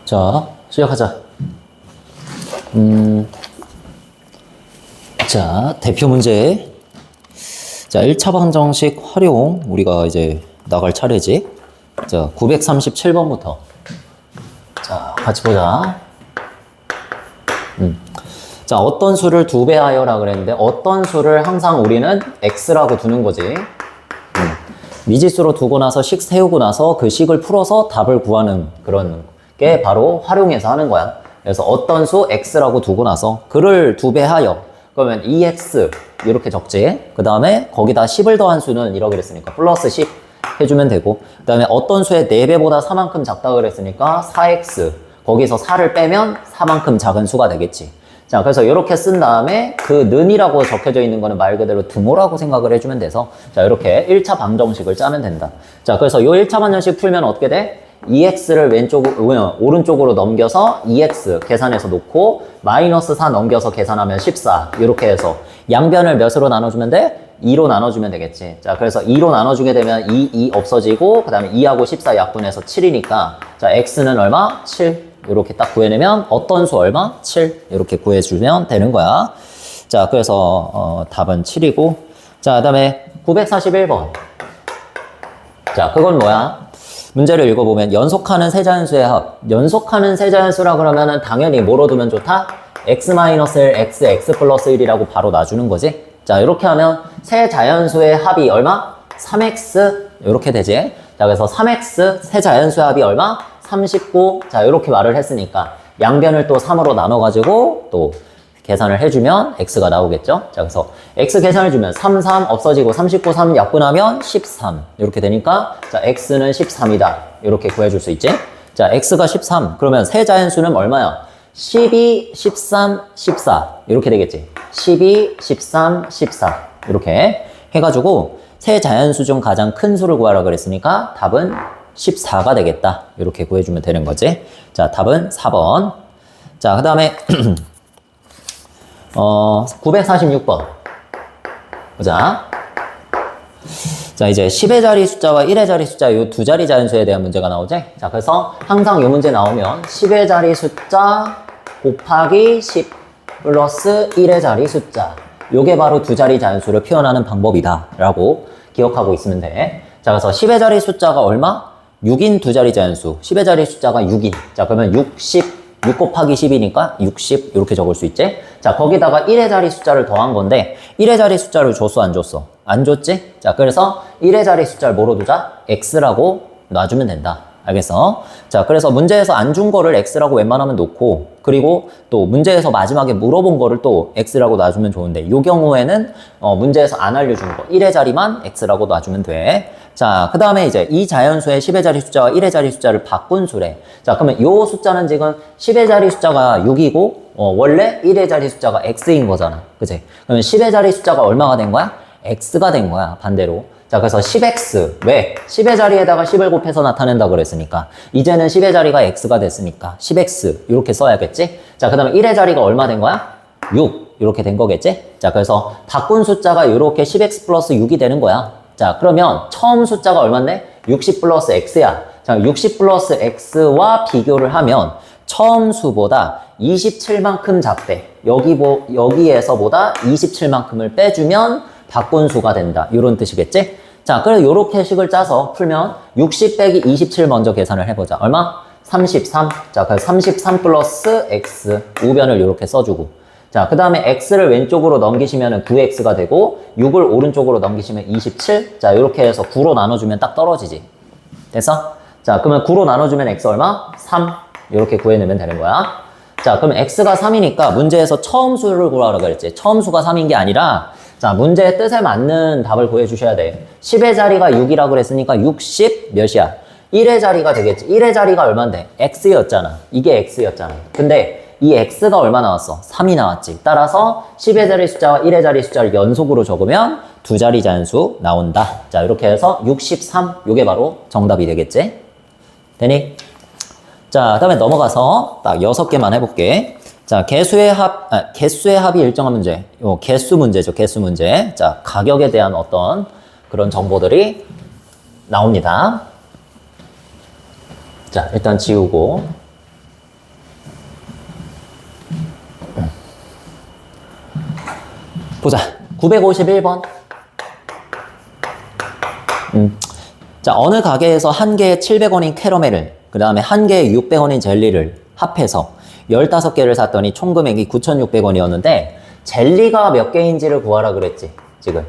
자, 시작하자. 자, 대표 문제. 자, 1차 방정식 활용. 우리가 이제 나갈 차례지. 자, 937번부터. 자, 같이 보자. 자, 어떤 수를 2배 하여라 그랬는데, 어떤 수를 항상 우리는 x라고 두는 거지. 미지수로 두고 나서 식 세우고 나서 그 식을 풀어서 답을 구하는 그런 게 바로 활용해서 하는 거야. 그래서 어떤 수 x라고 두고 나서 그를 2배 하여. 그러면 2x 이렇게 적지. 그 다음에 거기다 10을 더한 수는 이렇게 그랬으니까 플러스 10 해주면 되고, 그 다음에 어떤 수의 4배보다 4만큼 작다 그랬으니까 4x, 거기서 4를 빼면 4만큼 작은 수가 되겠지. 자, 그래서 이렇게 쓴 다음에 그 는이라고 적혀져 있는 거는 말 그대로 등호라고 생각을 해주면 돼서, 자, 이렇게 1차 방정식을 짜면 된다. 자, 그래서 이 1차 방정식 풀면 어떻게 돼? 2x를 오른쪽으로 넘겨서 2x 계산해서 놓고 마이너스 4 넘겨서 계산하면 14 이렇게 해서 양변을 몇으로 나눠주면 돼? 2로 나눠주면 되겠지. 자, 그래서 2로 나눠주게 되면 2 없어지고 그 다음에 2하고 14 약분해서 7이니까 자, x는 얼마? 7 이렇게 딱 구해내면 어떤 수 얼마? 7 이렇게 구해주면 되는 거야. 자, 그래서 답은 7이고, 자, 그 다음에 941번. 자, 그건 뭐야? 문제를 읽어보면 연속하는 세자연수의 합. 연속하는 세자연수라 그러면은 당연히 뭐로 두면 좋다? x-1, x, x 플러스 1이라고 바로 놔주는 거지. 자, 이렇게 하면 세자연수의 합이 얼마? 3x 이렇게 되지. 자, 그래서 3x 세자연수의 합이 얼마? 39. 자, 이렇게 말을 했으니까 양변을 또 3으로 나눠가지고 또 계산을 해주면 x가 나오겠죠. 자, 그래서 x 계산해주면 3, 3 없어지고 39, 3 약분하면 13 이렇게 되니까 자, x는 13이다 이렇게 구해줄 수 있지. 자, x가 13 그러면 세자연수는 얼마야? 12, 13, 14 이렇게 되겠지. 12, 13, 14 이렇게 해가지고 세자연수 중 가장 큰 수를 구하라 그랬으니까 답은 14가 되겠다 이렇게 구해주면 되는 거지. 자, 답은 4번. 자, 그 다음에 946번. 보자. 자, 이제 10의 자리 숫자와 1의 자리 숫자 이 두 자리 자연수에 대한 문제가 나오지. 자, 그래서 항상 이 문제 나오면 10의 자리 숫자 곱하기 10 플러스 1의 자리 숫자. 요게 바로 두 자리 자연수를 표현하는 방법이다 라고 기억하고 있으면 돼. 자, 그래서 10의 자리 숫자가 얼마? 6인 두 자리 자연수. 10의 자리 숫자가 6인. 자, 그러면 60 6 곱하기 10이니까 60 이렇게 적을 수 있지. 자, 거기다가 1의 자리 숫자를 더한 건데 1의 자리 숫자를 줬어 안 줬어? 안 줬지? 자, 그래서 1의 자리 숫자를 뭐로 두자? x라고 놔주면 된다. 알겠어? 자, 그래서 문제에서 안 준 거를 x라고 웬만하면 놓고, 그리고 또 문제에서 마지막에 물어본 거를 또 x라고 놔주면 좋은데 이 경우에는 문제에서 안 알려준 거 1의 자리만 x라고 놔주면 돼. 자, 그 다음에 이제 이 자연수의 10의 자리 숫자와 1의 자리 숫자를 바꾼 수래. 자, 그러면 요 숫자는 지금 10의 자리 숫자가 6이고 원래 1의 자리 숫자가 x인 거잖아. 그치? 그러면 10의 자리 숫자가 얼마가 된 거야? x가 된 거야, 반대로. 자, 그래서 10x. 왜? 10의 자리에다가 10을 곱해서 나타낸다고 그랬으니까. 이제는 10의 자리가 x가 됐으니까 10x 이렇게 써야겠지? 자, 그 다음에 1의 자리가 얼마 된 거야? 6 이렇게 된 거겠지? 자, 그래서 바꾼 숫자가 이렇게 10x 플러스 6이 되는 거야. 자, 그러면 처음 숫자가 얼만데? 60 플러스 x야. 자, 60 플러스 x와 비교를 하면 처음 수보다 27만큼 작대. 여기에서보다 27만큼을 빼주면 바꾼 수가 된다. 이런 뜻이겠지? 자, 그래서 이렇게 식을 짜서 풀면 60 빼기 27 먼저 계산을 해보자. 얼마? 33. 자, 그래서 33 플러스 x 우변을 이렇게 써주고. 자, 그 다음에 x를 왼쪽으로 넘기시면 9x가 되고 6을 오른쪽으로 넘기시면 27. 자, 이렇게 해서 9로 나눠주면 딱 떨어지지. 됐어? 자, 그러면 9로 나눠주면 x 얼마? 3. 이렇게 구해내면 되는 거야. 자, 그러면 x가 3이니까 문제에서 처음 수를 구하라고 그랬지. 처음 수가 3인 게 아니라 자, 문제의 뜻에 맞는 답을 구해주셔야 돼. 10의 자리가 6이라고 그랬으니까 60 몇이야? 1의 자리가 되겠지. 1의 자리가 얼만데? x였잖아. 이게 x였잖아. 근데 이 x가 얼마 나왔어? 3이 나왔지. 따라서 10의 자리 숫자와 1의 자리 숫자를 연속으로 적으면 두 자리 자연수 나온다. 자, 이렇게 해서 63. 요게 바로 정답이 되겠지? 되니? 자, 그 다음에 넘어가서 딱 6개만 해볼게. 자, 개수의 합이 일정한 문제. 요 개수 문제죠, 개수 문제. 자, 가격에 대한 어떤 그런 정보들이 나옵니다. 자, 일단 지우고. 보자. 951번. 자, 어느 가게에서 한 개에 700원인 캐러멜을, 그 다음에 한 개에 600원인 젤리를 합해서 15개를 샀더니 총 금액이 9,600원이었는데, 젤리가 몇 개인지를 구하라 그랬지, 지금.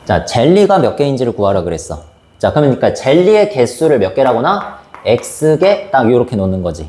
자, 젤리가 몇 개인지를 구하라 그랬어. 자, 그러니까 젤리의 개수를 몇 개라고나? X개 딱 이렇게 놓는 거지.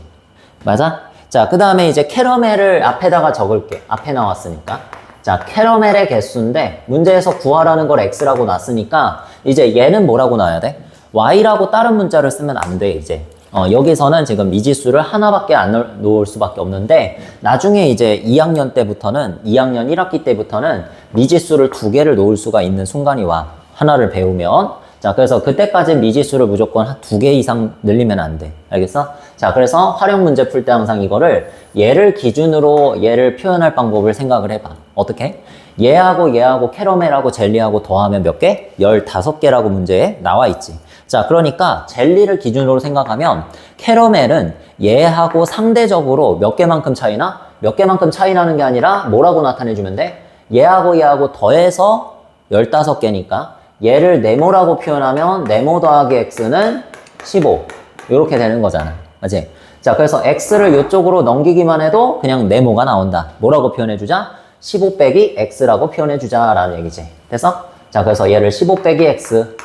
맞아? 자, 그 다음에 이제 캐러멜을 앞에다가 적을게. 앞에 나왔으니까. 자, 캐러멜의 개수인데 문제에서 구하라는 걸 X라고 놨으니까 이제 얘는 뭐라고 놔야 돼? Y라고 다른 문자를 쓰면 안 돼, 이제. 여기서는 지금 미지수를 하나밖에 안 놓을 수밖에 없는데 나중에 이제 2학년 1학기 때부터는 미지수를 2개를 놓을 수가 있는 순간이 와. 하나를 배우면. 자, 그래서 그때까지 미지수를 무조건 2개 이상 늘리면 안 돼. 알겠어? 자, 그래서 활용 문제 풀 때 항상 이거를 얘를 기준으로 얘를 표현할 방법을 생각을 해봐. 어떻게? 얘하고 캐러멜하고 젤리하고 더하면 몇 개? 15개라고 문제에 나와 있지. 자, 그러니까 젤리를 기준으로 생각하면 캐러멜은 얘하고 상대적으로 몇 개만큼 차이나? 몇 개만큼 차이 나는 게 아니라 뭐라고 나타내주면 돼? 얘하고 더해서 15개니까 얘를 네모라고 표현하면 네모 더하기 x는 15 이렇게 되는 거잖아. 맞지? 자, 그래서 x를 이쪽으로 넘기기만 해도 그냥 네모가 나온다. 뭐라고 표현해주자? 15 빼기 x라고 표현해주자 라는 얘기지. 됐어? 자, 그래서 얘를 15 빼기 x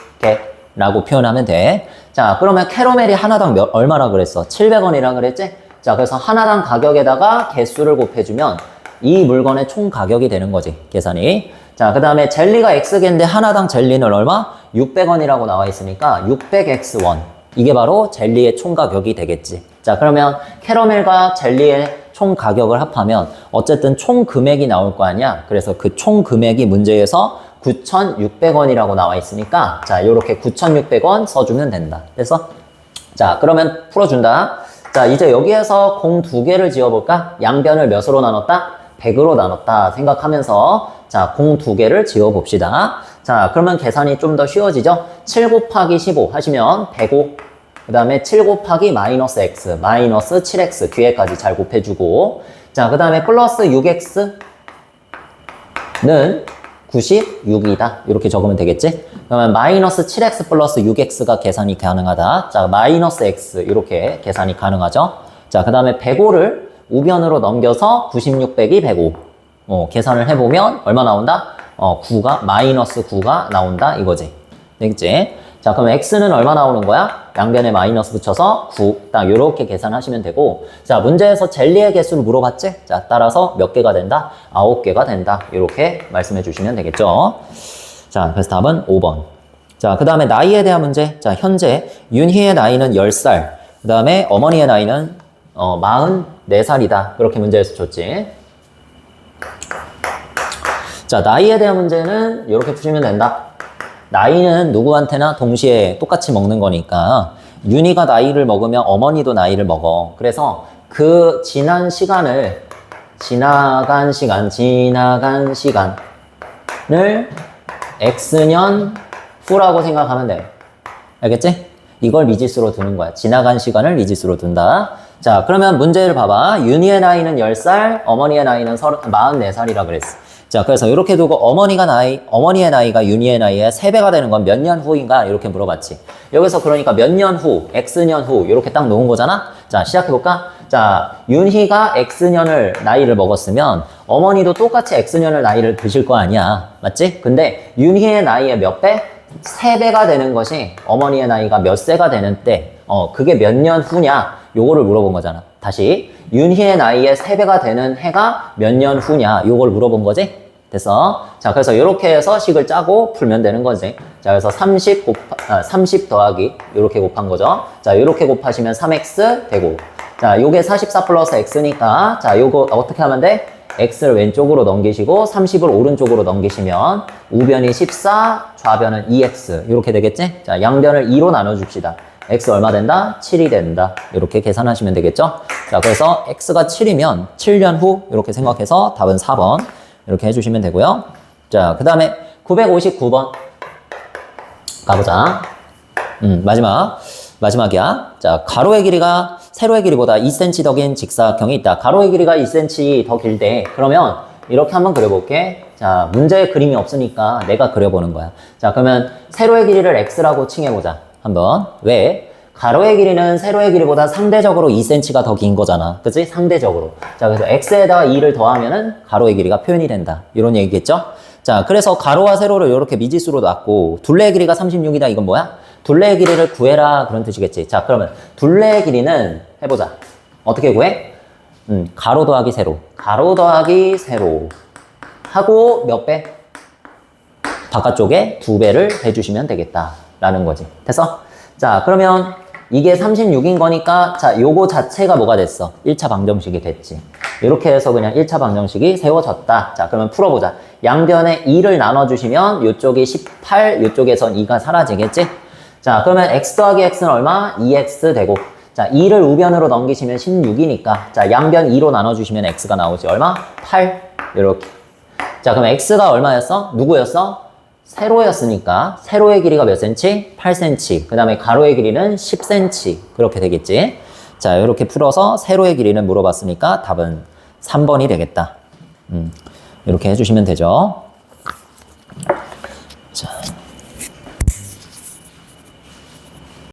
라고 표현하면 돼. 자, 그러면 캐러멜이 하나당 얼마라 그랬어? 700원이라 그랬지? 자, 그래서 하나당 가격에다가 개수를 곱해주면 이 물건의 총 가격이 되는 거지, 계산이. 자, 그 다음에 젤리가 X개인데 하나당 젤리는 얼마? 600원이라고 나와 있으니까 600X원. 이게 바로 젤리의 총 가격이 되겠지. 자, 그러면 캐러멜과 젤리의 총 가격을 합하면 어쨌든 총 금액이 나올 거 아니야? 그래서 그 총 금액이 문제에서 9,600원이라고 나와 있으니까 자, 요렇게 9,600원 써주면 된다. 됐어? 자, 그러면 풀어준다. 자, 이제 여기에서 공 2개를 지어볼까? 양변을 몇으로 나눴다? 100으로 나눴다 생각하면서 자, 공 2개를 지어봅시다. 자, 그러면 계산이 좀 더 쉬워지죠? 7 곱하기 15 하시면 105. 그 다음에 7 곱하기 마이너스 x, 마이너스 7x 뒤에까지 잘 곱해주고 자, 그 다음에 플러스 6x는 96이다. 이렇게 적으면 되겠지? 그러면 마이너스 7x 플러스 6x가 계산이 가능하다. 자, 마이너스 x 이렇게 계산이 가능하죠? 자, 그 다음에 105를 우변으로 넘겨서 96 빼기 105 계산을 해보면 얼마 나온다? 9가 마이너스 9가 나온다 이거지. 되겠지? 자, 그럼 x는 얼마 나오는 거야? 양변에 마이너스 붙여서 9. 딱 요렇게 계산하시면 되고 자, 문제에서 젤리의 개수를 물어봤지? 자, 따라서 몇 개가 된다? 9개가 된다. 이렇게 말씀해 주시면 되겠죠. 자, 그래서 답은 5번. 자, 그 다음에 나이에 대한 문제. 자, 현재 윤희의 나이는 10살. 그 다음에 어머니의 나이는 44살이다. 그렇게 문제에서 줬지. 자, 나이에 대한 문제는 이렇게 푸시면 된다. 나이는 누구한테나 동시에 똑같이 먹는 거니까 윤희가 나이를 먹으면 어머니도 나이를 먹어. 그래서 그 지나간 시간을 X년 후라고 생각하면 돼. 알겠지? 이걸 미지수로 두는 거야. 지나간 시간을 미지수로 둔다. 자, 그러면 문제를 봐봐. 윤희의 나이는 10살, 어머니의 나이는 44살이라 그랬어. 자, 그래서 이렇게 두고 어머니의 나이가 윤희의 나이의 3배가 되는 건 몇 년 후인가? 이렇게 물어봤지. 여기서 그러니까 몇 년 후, X년 후, 이렇게 딱 놓은 거잖아? 자, 시작해볼까? 자, 윤희가 X년을 나이를 먹었으면 어머니도 똑같이 X년을 나이를 드실 거 아니야. 맞지? 근데 윤희의 나이의 몇 배? 3배가 되는 것이 어머니의 나이가 몇 세가 되는 때, 그게 몇 년 후냐? 요거를 물어본 거잖아. 다시. 윤희의 나이의 3배가 되는 해가 몇 년 후냐? 요걸 물어본 거지? 됐어? 자, 그래서 이렇게 해서 식을 짜고 풀면 되는 거지. 자, 그래서 30 더하기 요렇게 곱한 거죠. 자, 요렇게 곱하시면 3x 되고. 자, 요게 44 플러스 x니까 자, 요거 어떻게 하면 돼? x를 왼쪽으로 넘기시고 30을 오른쪽으로 넘기시면 우변이 14, 좌변은 2x 이렇게 되겠지? 자, 양변을 2로 나눠줍시다. x 얼마 된다? 7이 된다. 이렇게 계산하시면 되겠죠? 자, 그래서 x가 7이면 7년 후 이렇게 생각해서 답은 4번 이렇게 해주시면 되고요. 자, 그 다음에 959번 가보자. 마지막이야. 자, 가로의 길이가 세로의 길이보다 2cm 더 긴 직사각형이 있다. 가로의 길이가 2cm 더 길대. 그러면 이렇게 한번 그려볼게. 자, 문제에 그림이 없으니까 내가 그려보는 거야. 자, 그러면 세로의 길이를 x라고 칭해보자. 한번. 왜? 가로의 길이는 세로의 길이보다 상대적으로 2cm가 더 긴 거잖아. 그치? 상대적으로. 자, 그래서 x에다가 2를 더하면은 가로의 길이가 표현이 된다. 이런 얘기겠죠? 자, 그래서 가로와 세로를 이렇게 미지수로 놨고, 둘레의 길이가 36이다. 이건 뭐야? 둘레의 길이를 구해라. 그런 뜻이겠지. 자, 그러면 둘레의 길이는 해보자. 어떻게 구해? 가로 더하기 세로. 가로 더하기 세로. 하고 몇 배? 바깥쪽에 2배를 해주시면 되겠다. 라는 거지. 됐어? 자, 그러면 이게 36인 거니까, 자, 요거 자체가 뭐가 됐어? 1차 방정식이 됐지. 이렇게 해서 그냥 1차 방정식이 세워졌다. 자, 그러면 풀어보자. 양변에 2를 나눠주시면 요쪽이 18, 요쪽에선 2가 사라지겠지? 자, 그러면 x 더하기 x는 얼마? 2x 되고. 자, 2를 우변으로 넘기시면 16이니까. 자, 양변 2로 나눠주시면 x가 나오지. 얼마? 8. 이렇게. 자, 그럼 x가 얼마였어? 누구였어? 세로였으니까 세로의 길이가 몇 cm? 8cm. 그 다음에 가로의 길이는 10cm. 그렇게 되겠지. 자, 이렇게 풀어서 세로의 길이는 물어봤으니까 답은 3번이 되겠다. 이렇게 해주시면 되죠. 자.